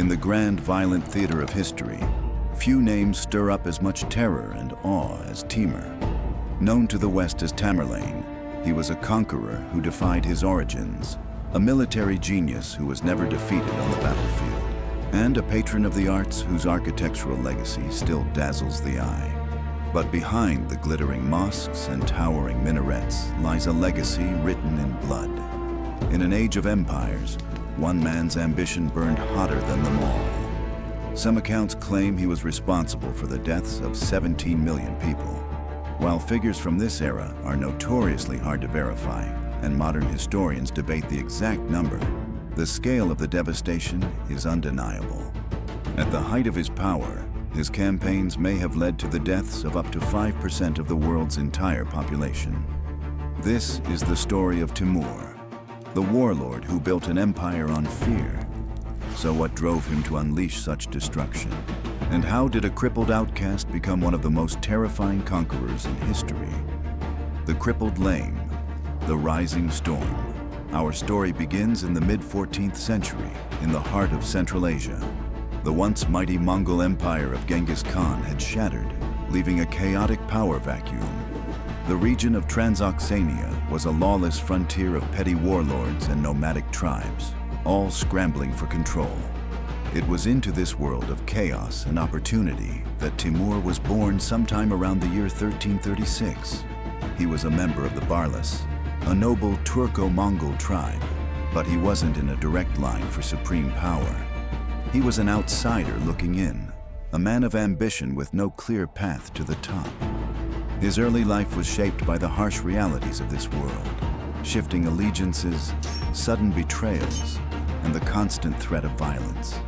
In the grand, violent theater of history, few names stir up as much terror and awe as Timur. Known to the West as Tamerlane, he was a conqueror who defied his origins, a military genius who was never defeated on the battlefield, and a patron of the arts whose architectural legacy still dazzles the eye. But behind the glittering mosques and towering minarets lies a legacy written in blood. In an age of empires, one man's ambition burned hotter than them all. Some accounts claim he was responsible for the deaths of 17 million people. While figures from this era are notoriously hard to verify, and modern historians debate the exact number, the scale of the devastation is undeniable. At the height of his power, his campaigns may have led to the deaths of up to 5% of the world's entire population. This is the story of Timur, the warlord who built an empire on fear. So what drove him to unleash such destruction? And how did a crippled outcast become one of the most terrifying conquerors in history? The Crippled Lame, the Rising Storm. Our story begins in the mid-14th century, in the heart of Central Asia. The once mighty Mongol Empire of Genghis Khan had shattered, leaving a chaotic power vacuum. The region of Transoxania was a lawless frontier of petty warlords and nomadic tribes, all scrambling for control. It was into this world of chaos and opportunity that Timur was born sometime around the year 1336. He was a member of the Barlas, a noble Turko-Mongol tribe, but he wasn't in a direct line for supreme power. He was an outsider looking in, a man of ambition with no clear path to the top. His early life was shaped by the harsh realities of this world, shifting allegiances, sudden betrayals, and the constant threat of violence.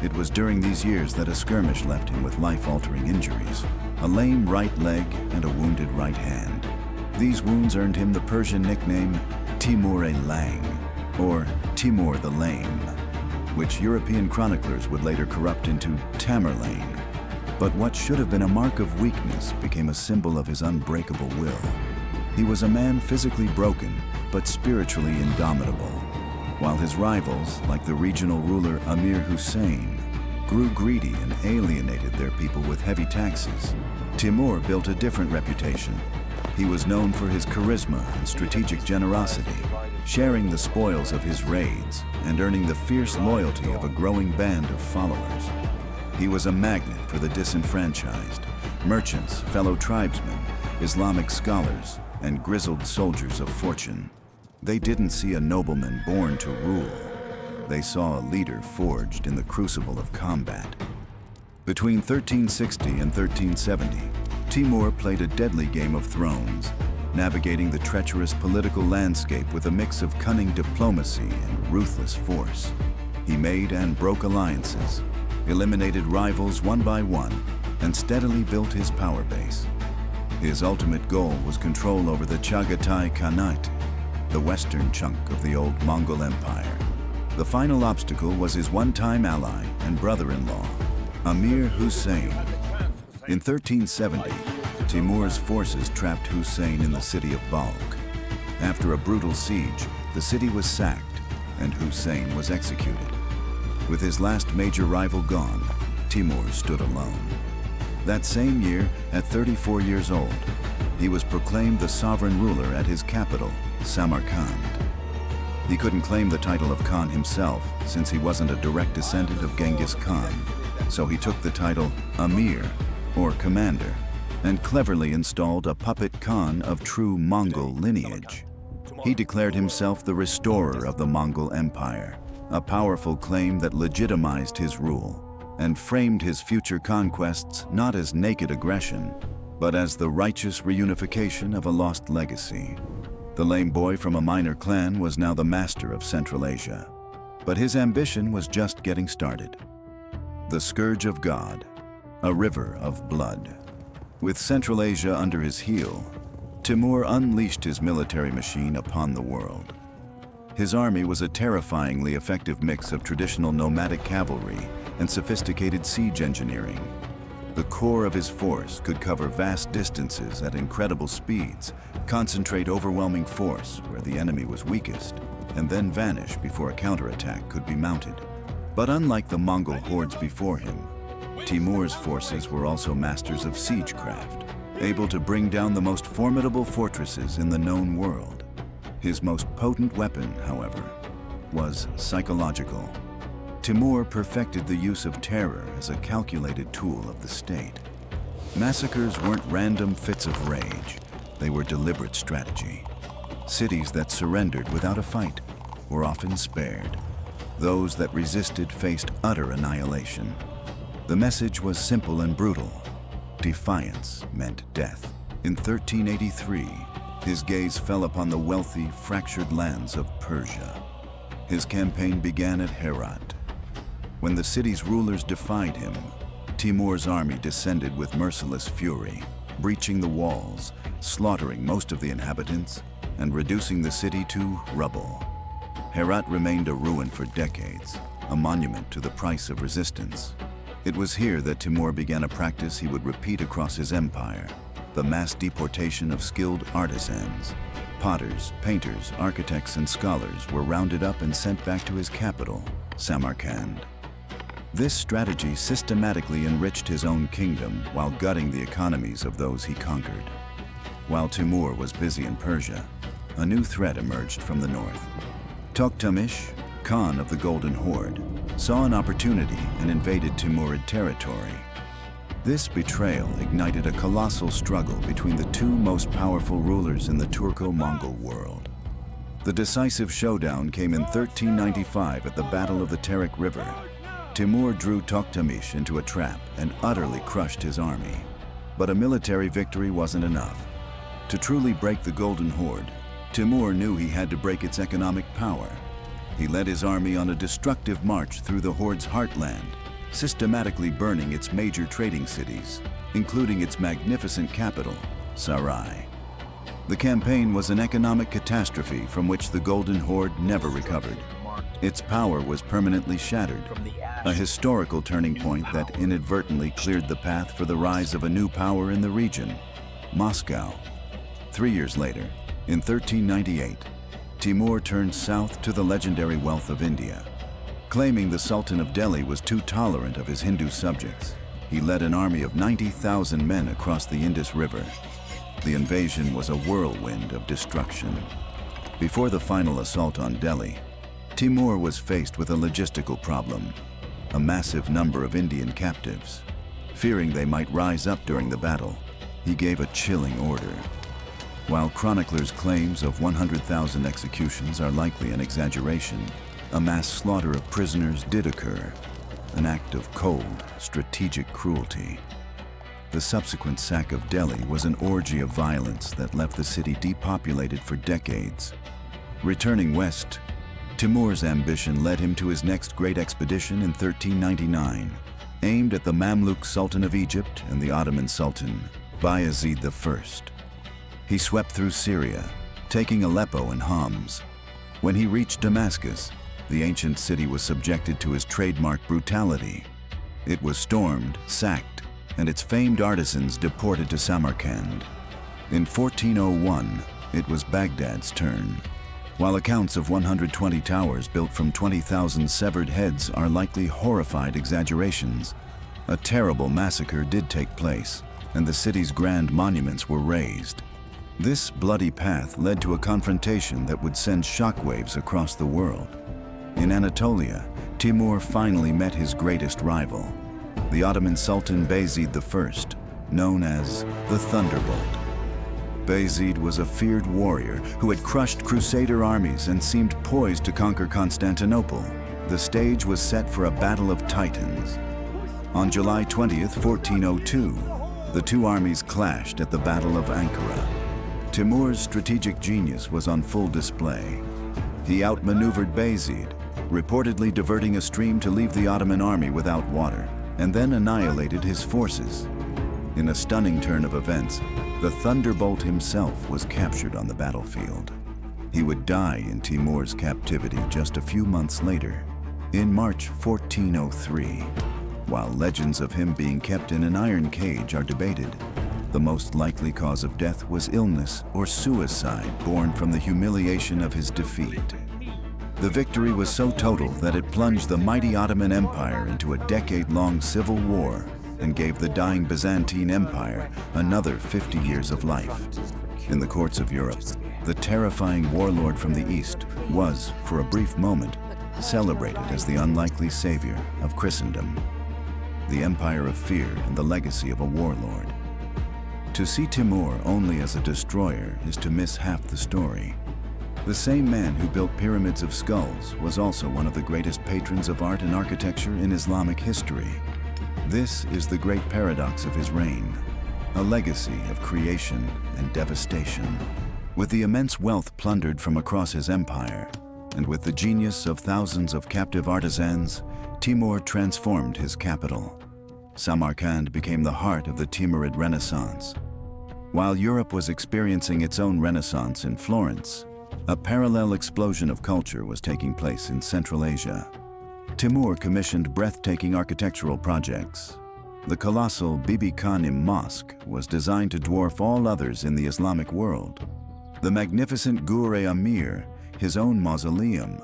It was during these years that a skirmish left him with life-altering injuries, a lame right leg and a wounded right hand. These wounds earned him the Persian nickname Timur the Lame, or Timur the Lame, which European chroniclers would later corrupt into Tamerlane. But what should have been a mark of weakness became a symbol of his unbreakable will. He was a man physically broken, but spiritually indomitable. While his rivals, like the regional ruler Amir Hussein, grew greedy and alienated their people with heavy taxes, Timur built a different reputation. He was known for his charisma and strategic generosity, sharing the spoils of his raids and earning the fierce loyalty of a growing band of followers. He was a magnet for the disenfranchised, merchants, fellow tribesmen, Islamic scholars, and grizzled soldiers of fortune. They didn't see a nobleman born to rule. They saw a leader forged in the crucible of combat. Between 1360 and 1370, Timur played a deadly game of thrones, navigating the treacherous political landscape with a mix of cunning diplomacy and ruthless force. He made and broke alliances, eliminated rivals one by one, and steadily built his power base. His ultimate goal was control over the Chagatai Khanate, the western chunk of the old Mongol Empire. The final obstacle was his one-time ally and brother-in-law, Amir Hussein. In 1370, Timur's forces trapped Hussein in the city of Balkh. After a brutal siege, the city was sacked and Hussein was executed. With his last major rival gone, Timur stood alone. That same year, at 34 years old, he was proclaimed the sovereign ruler at his capital, Samarkand. He couldn't claim the title of Khan himself since he wasn't a direct descendant of Genghis Khan, so he took the title Amir, or commander, and cleverly installed a puppet Khan of true Mongol lineage. He declared himself the restorer of the Mongol Empire, a powerful claim that legitimized his rule and framed his future conquests not as naked aggression, but as the righteous reunification of a lost legacy. The lame boy from a minor clan was now the master of Central Asia, but his ambition was just getting started. The Scourge of God, a river of blood. With Central Asia under his heel, Timur unleashed his military machine upon the world. His army was a terrifyingly effective mix of traditional nomadic cavalry and sophisticated siege engineering. The core of his force could cover vast distances at incredible speeds, concentrate overwhelming force where the enemy was weakest, and then vanish before a counterattack could be mounted. But unlike the Mongol hordes before him, Timur's forces were also masters of siegecraft, able to bring down the most formidable fortresses in the known world. His most potent weapon, however, was psychological. Timur perfected the use of terror as a calculated tool of the state. Massacres weren't random fits of rage, they were deliberate strategy. Cities that surrendered without a fight were often spared. Those that resisted faced utter annihilation. The message was simple and brutal. Defiance meant death. In 1383, his gaze fell upon the wealthy, fractured lands of Persia. His campaign began at Herat. When the city's rulers defied him, Timur's army descended with merciless fury, breaching the walls, slaughtering most of the inhabitants, and reducing the city to rubble. Herat remained a ruin for decades, a monument to the price of resistance. It was here that Timur began a practice he would repeat across his empire, the mass deportation of skilled artisans. Potters, painters, architects, and scholars were rounded up and sent back to his capital, Samarkand. This strategy systematically enriched his own kingdom while gutting the economies of those he conquered. While Timur was busy in Persia, a new threat emerged from the north. Tokhtamış, Khan of the Golden Horde, saw an opportunity and invaded Timurid territory. This betrayal ignited a colossal struggle between the two most powerful rulers in the Turko-Mongol world. The decisive showdown came in 1395 at the Battle of the Terek River. Timur drew Tokhtamış into a trap and utterly crushed his army. But a military victory wasn't enough. To truly break the Golden Horde, Timur knew he had to break its economic power. He led his army on a destructive march through the Horde's heartland, systematically burning its major trading cities, including its magnificent capital, Sarai. The campaign was an economic catastrophe from which the Golden Horde never recovered. Its power was permanently shattered, a historical turning point that inadvertently cleared the path for the rise of a new power in the region, Moscow. 3 years later, in 1398, Timur turned south to the legendary wealth of India. Claiming the Sultan of Delhi was too tolerant of his Hindu subjects, he led an army of 90,000 men across the Indus River. The invasion was a whirlwind of destruction. Before the final assault on Delhi, Timur was faced with a logistical problem: a massive number of Indian captives. Fearing they might rise up during the battle, he gave a chilling order. While chroniclers' claims of 100,000 executions are likely an exaggeration, a mass slaughter of prisoners did occur, an act of cold, strategic cruelty. The subsequent sack of Delhi was an orgy of violence that left the city depopulated for decades. Returning west, Timur's ambition led him to his next great expedition in 1399, aimed at the Mamluk Sultan of Egypt and the Ottoman Sultan, Bayezid I. He swept through Syria, taking Aleppo and Homs. When he reached Damascus, the ancient city was subjected to his trademark brutality. It was stormed, sacked, and its famed artisans deported to Samarkand. In 1401, it was Baghdad's turn. While accounts of 120 towers built from 20,000 severed heads are likely horrified exaggerations, a terrible massacre did take place, and the city's grand monuments were razed. This bloody path led to a confrontation that would send shockwaves across the world. In Anatolia, Timur finally met his greatest rival, the Ottoman Sultan Bayezid I, known as the Thunderbolt. Bayezid was a feared warrior who had crushed Crusader armies and seemed poised to conquer Constantinople. The stage was set for a battle of titans. On July 20th, 1402, the two armies clashed at the Battle of Ankara. Timur's strategic genius was on full display. He outmaneuvered Bayezid, reportedly diverting a stream to leave the Ottoman army without water, and then annihilated his forces. In a stunning turn of events, the Thunderbolt himself was captured on the battlefield. He would die in Timur's captivity just a few months later, in March 1403. While legends of him being kept in an iron cage are debated, the most likely cause of death was illness or suicide born from the humiliation of his defeat. The victory was so total that it plunged the mighty Ottoman Empire into a decade-long civil war and gave the dying Byzantine Empire another 50 years of life. In the courts of Europe, the terrifying warlord from the East was, for a brief moment, celebrated as the unlikely savior of Christendom. The empire of fear and the legacy of a warlord. To see Timur only as a destroyer is to miss half the story. The same man who built pyramids of skulls was also one of the greatest patrons of art and architecture in Islamic history. This is the great paradox of his reign, a legacy of creation and devastation. With the immense wealth plundered from across his empire, and with the genius of thousands of captive artisans, Timur transformed his capital. Samarkand became the heart of the Timurid Renaissance. While Europe was experiencing its own Renaissance in Florence, a parallel explosion of culture was taking place in Central Asia. Timur commissioned breathtaking architectural projects. The colossal Bibi Khanim Mosque was designed to dwarf all others in the Islamic world. The magnificent Gur-e-Amir, his own mausoleum,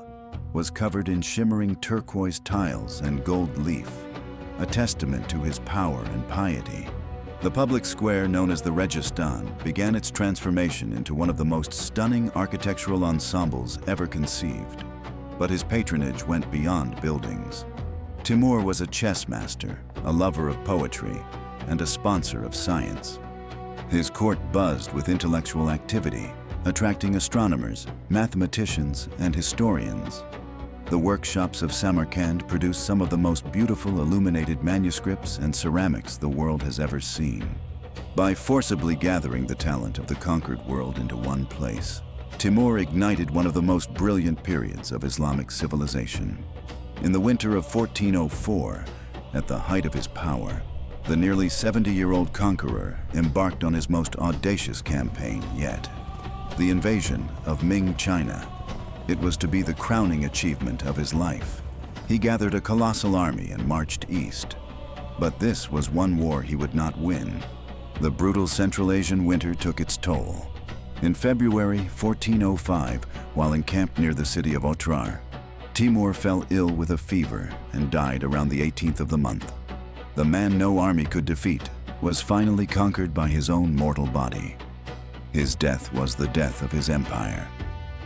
was covered in shimmering turquoise tiles and gold leaf, a testament to his power and piety. The public square known as the Registan began its transformation into one of the most stunning architectural ensembles ever conceived. But his patronage went beyond buildings. Timur was a chess master, a lover of poetry, and a sponsor of science. His court buzzed with intellectual activity, attracting astronomers, mathematicians, and historians. The workshops of Samarkand produced some of the most beautiful illuminated manuscripts and ceramics the world has ever seen. By forcibly gathering the talent of the conquered world into one place, Timur ignited one of the most brilliant periods of Islamic civilization. In the winter of 1404, at the height of his power, the nearly 70-year-old conqueror embarked on his most audacious campaign yet, the invasion of Ming China. It was to be the crowning achievement of his life. He gathered a colossal army and marched east. But this was one war he would not win. The brutal Central Asian winter took its toll. In February 1405, while encamped near the city of Otrar, Timur fell ill with a fever and died around the 18th of the month. The man no army could defeat was finally conquered by his own mortal body. His death was the death of his empire.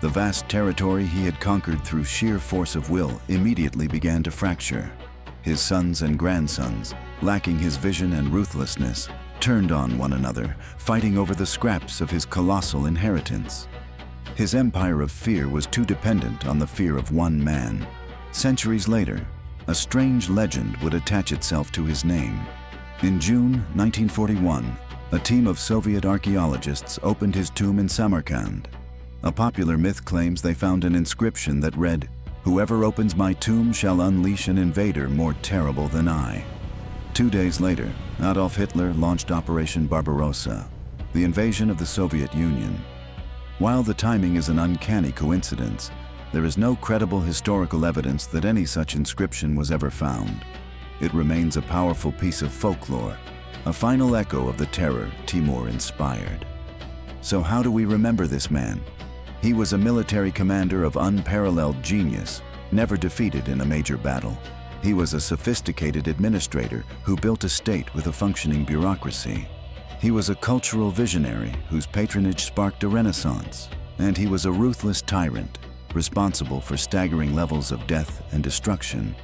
The vast territory he had conquered through sheer force of will immediately began to fracture. His sons and grandsons, lacking his vision and ruthlessness, turned on one another, fighting over the scraps of his colossal inheritance. His empire of fear was too dependent on the fear of one man. Centuries later, a strange legend would attach itself to his name. In June 1941, a team of Soviet archaeologists opened his tomb in Samarkand. A popular myth claims they found an inscription that read, "Whoever opens my tomb shall unleash an invader more terrible than I." 2 days later, Adolf Hitler launched Operation Barbarossa, the invasion of the Soviet Union. While the timing is an uncanny coincidence, there is no credible historical evidence that any such inscription was ever found. It remains a powerful piece of folklore, a final echo of the terror Timur inspired. So how do we remember this man? He was a military commander of unparalleled genius, never defeated in a major battle. He was a sophisticated administrator who built a state with a functioning bureaucracy. He was a cultural visionary whose patronage sparked a renaissance. And he was a ruthless tyrant, responsible for staggering levels of death and destruction.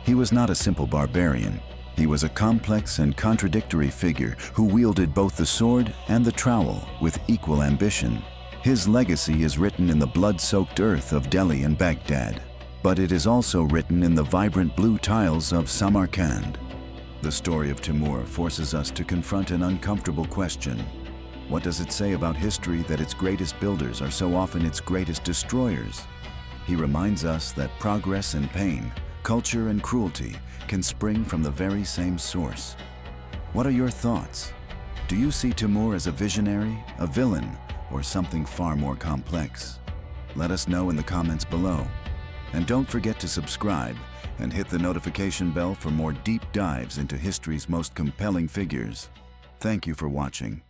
He was not a simple barbarian. He was a complex and contradictory figure who wielded both the sword and the trowel with equal ambition. His legacy is written in the blood-soaked earth of Delhi and Baghdad, but it is also written in the vibrant blue tiles of Samarkand. The story of Timur forces us to confront an uncomfortable question. What does it say about history that its greatest builders are so often its greatest destroyers? He reminds us that progress and pain, culture and cruelty can spring from the very same source. What are your thoughts? Do you see Timur as a visionary, a villain, or something far more complex? Let us know in the comments below. And don't forget to subscribe and hit the notification bell for more deep dives into history's most compelling figures. Thank you for watching.